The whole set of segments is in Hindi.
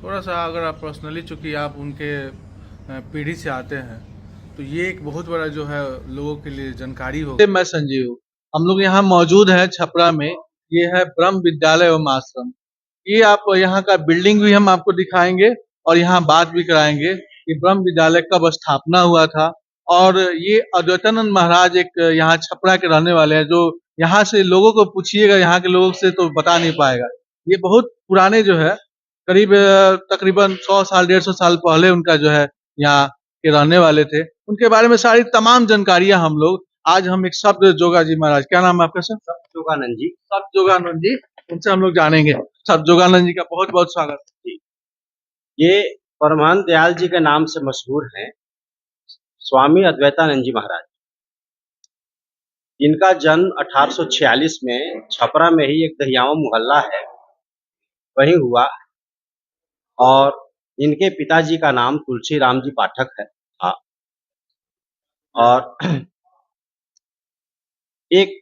थोड़ा सा अगर आप पर्सनली, चूंकि आप उनके पीढ़ी से आते हैं, तो ये एक बहुत बड़ा जो है लोगों के लिए जानकारी होगा। मैं संजीव, हम लोग यहाँ मौजूद हैं छपरा में। ये है ब्रह्म विद्यालय एवं आश्रम। ये आप यहाँ का बिल्डिंग भी हम आपको दिखाएंगे और यहाँ बात भी कराएंगे कि ब्रह्म विद्यालय कब स्थापना हुआ था। और ये अद्वैतानंद महाराज एक यहाँ छपरा के रहने वाले हैं, जो यहाँ से लोगों को पूछिएगा, यहाँ के लोगों से तो बता नहीं पाएगा। ये बहुत पुराने जो है, करीब तकरीबन 100 साल 150 साल पहले उनका जो है यहाँ के रहने वाले थे। उनके बारे में सारी तमाम जानकारियां हम लोग आज हम एक शब्द जोगा जी महाराज, क्या नाम है आपका सर? जोगानंद जी। शब्द जोगानंद जी, उनसे हम लोग जानेंगे। शब्द जोगानंद जी का बहुत बहुत स्वागत जी, ये परमानंद दयाल जी के नाम से मशहूर हैं स्वामी अद्वैतानंद जी महाराज। इनका जन्म 1846 में छपरा में ही एक दहियावा मोहल्ला है वहीं हुआ और इनके पिताजी का नाम तुलसी राम जी पाठक है। हाँ, और एक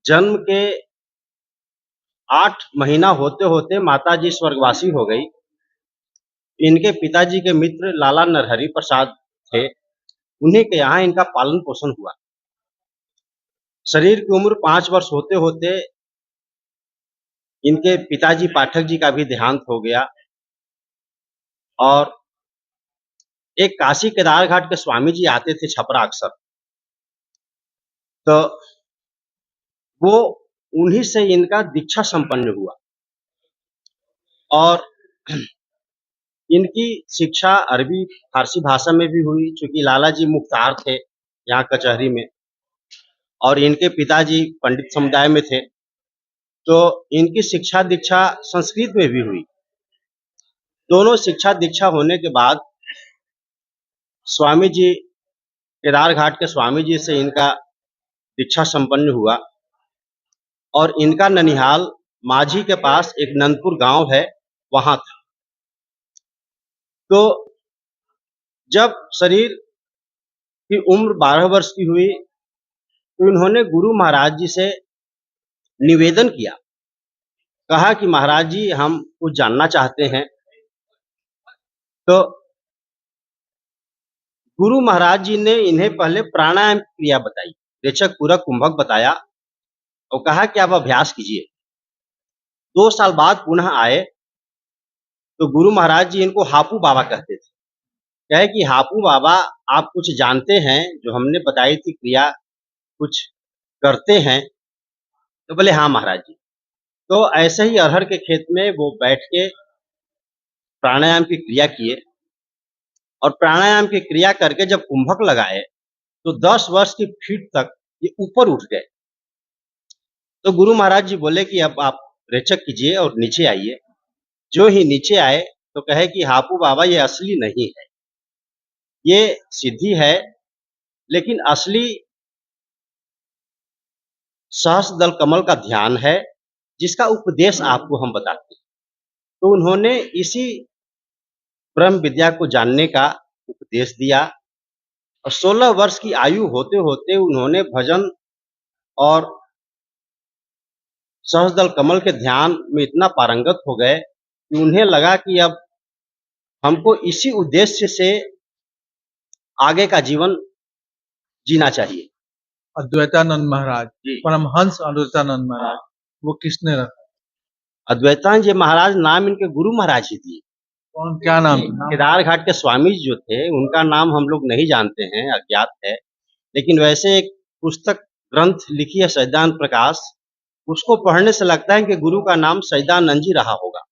जन्म के 8 महीना होते होते माताजी स्वर्गवासी हो गई। इनके पिताजी के मित्र लाला नरहरि प्रसाद थे, उन्हीं के यहाँ इनका पालन पोषण हुआ। शरीर की उम्र 5 वर्ष होते होते इनके पिताजी पाठक जी का भी देहांत हो गया और एक काशी केदार घाट के स्वामी जी आते थे छपरा अक्सर, तो वो उन्हीं से इनका दीक्षा संपन्न हुआ और इनकी शिक्षा अरबी फारसी भाषा में भी हुई, चूंकि लाला जी मुख्तार थे यहाँ कचहरी में और इनके पिताजी पंडित समुदाय में थे, तो इनकी शिक्षा दीक्षा संस्कृत में भी हुई। दोनों शिक्षा दीक्षा होने के बाद स्वामी जी केदार घाट के स्वामी जी से इनका दीक्षा संपन्न हुआ और इनका ननिहाल माझी के पास एक नंदपुर गांव है, वहां था। तो जब शरीर की उम्र 12 वर्ष की हुई तो इन्होंने गुरु महाराज जी से निवेदन किया, कहा कि महाराज जी हम कुछ जानना चाहते हैं। तो गुरु महाराज जी ने इन्हें पहले प्राणायाम क्रिया बताई, रेचक पूरक कुंभक बताया और कहा कि आप अभ्यास कीजिए। 2 साल बाद पुनः आए तो गुरु महाराज जी इनको हापू बाबा कहते थे। कहे कि हापू बाबा आप कुछ जानते हैं, जो हमने बताई थी क्रिया कुछ करते हैं? तो बोले हाँ महाराज जी। तो ऐसे ही अरहर के खेत में वो बैठ के प्राणायाम की क्रिया किए और प्राणायाम की क्रिया करके जब कुंभक लगाए तो 10 वर्ष की फीट तक ये ऊपर उठ गए। तो गुरु महाराज जी बोले कि अब आप रेचक कीजिए और नीचे आइए। जो ही नीचे आए तो कहे कि हापू बाबा ये असली नहीं है, ये सिद्धि है, लेकिन असली सहस्त्रदल कमल का ध्यान है, जिसका उपदेश आपको हम बताते हैं। तो उन्होंने इसी ब्रह्म विद्या को जानने का उपदेश दिया और 16 वर्ष की आयु होते होते उन्होंने भजन और सहस्त्रदल कमल के ध्यान में इतना पारंगत हो गए कि उन्हें लगा कि अब हमको इसी उद्देश्य से आगे का जीवन जीना चाहिए। अद्वैतानंद महाराज, जी, परमहंस अद्वैतानंद महाराज, वो किसने रखा? अद्वैतानंद जी महाराज नाम इनके गुरु महाराज ही दिए। कौन, क्या नाम? केदार घाट के स्वामी जी जो थे उनका नाम हम लोग नहीं जानते हैं, अज्ञात है, लेकिन वैसे एक पुस्तक ग्रंथ लिखी है सच्चिदानंद प्रकाश, उसको पढ़ने से लगता है कि गुरु का नाम सच्चिदानंद जी रहा होगा।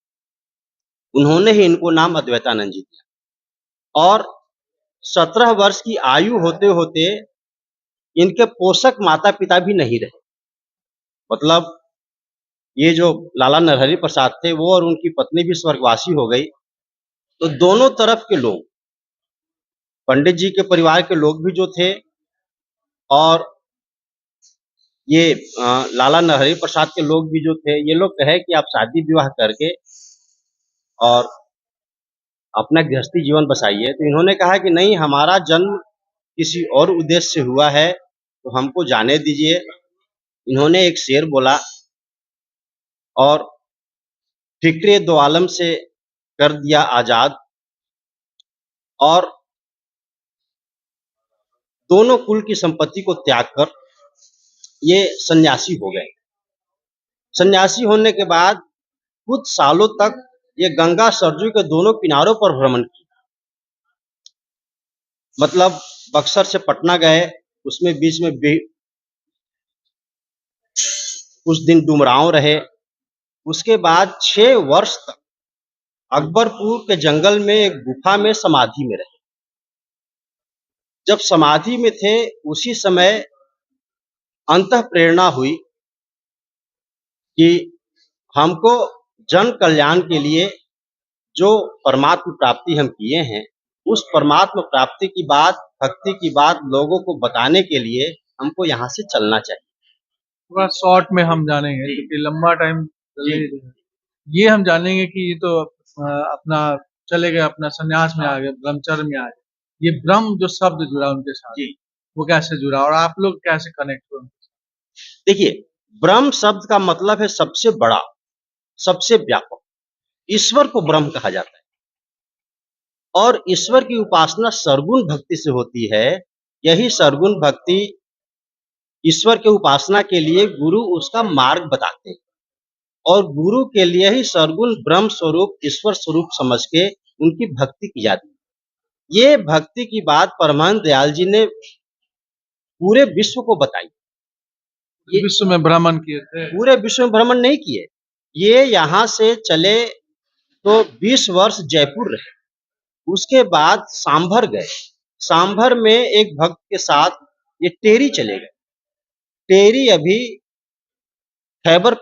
उन्होंने ही इनको नाम अद्वैतानंद जी दिया और 17 वर्ष की आयु होते होते इनके पोषक माता पिता भी नहीं रहे। मतलब ये जो लाला नरहरि प्रसाद थे वो और उनकी पत्नी भी स्वर्गवासी हो गई, तो दोनों तरफ के लोग, पंडित जी के परिवार के लोग भी जो थे और ये लाला नरहरि प्रसाद के लोग भी जो थे, ये लोग कहे कि आप शादी विवाह करके और अपना गृहस्थी जीवन बसाइए। तो इन्होंने कहा कि नहीं, हमारा जन्म किसी और उद्देश्य से हुआ है, तो हमको जाने दीजिए। इन्होंने एक शेर बोला और फिक्रे दो आलम से कर दिया आजाद और दोनों कुल की संपत्ति को त्याग कर ये सन्यासी हो गए। सन्यासी होने के बाद कुछ सालों तक ये गंगा सरजू के दोनों किनारों पर भ्रमण किया। मतलब बक्सर से पटना गए, उसमें बीच में कुछ दिन डुमरांव रहे। उसके बाद 6 वर्ष तक अकबरपुर के जंगल में एक गुफा में समाधि में रहे। जब समाधि में थे उसी समय अंतः प्रेरणा हुई कि हमको जन कल्याण के लिए जो परमात्म प्राप्ति हम किए हैं, उस परमात्म प्राप्ति की बात, भक्ति की बात लोगों को बताने के लिए हमको यहाँ से चलना चाहिए। थोड़ा शॉर्ट में हम जानेंगे क्योंकि लंबा टाइम चलेगा। ये हम जानेंगे कि ये तो अपना चले गए, अपना संन्यास में आ गए, ब्रह्मचर्य में आ गए। ये ब्रह्म जो शब्द जुड़ा उनके साथ, वो कैसे जुड़ा और आप लोग कैसे कनेक्ट हुए? देखिए, ब्रह्म शब्द का मतलब है सबसे बड़ा, सबसे व्यापक। ईश्वर को ब्रह्म कहा जाता है और ईश्वर की उपासना सरगुण भक्ति से होती है। यही सरगुण भक्ति ईश्वर के उपासना के लिए गुरु उसका मार्ग बताते हैं और गुरु के लिए ही सरगुण ब्रह्म स्वरूप, ईश्वर स्वरूप समझ के उनकी भक्ति की जाती है। ये भक्ति की बात परमानंद दयाल जी ने पूरे विश्व को बताई। ये विश्व में भ्रमण किए थे? पूरे विश्व में भ्रमण नहीं किए। ये यहाँ से चले तो 20 वर्ष जयपुर रहे, उसके बाद सांभर गए। सांभर में एक भक्त के साथ ये टेरी चले गए। टेरी अभी खैबर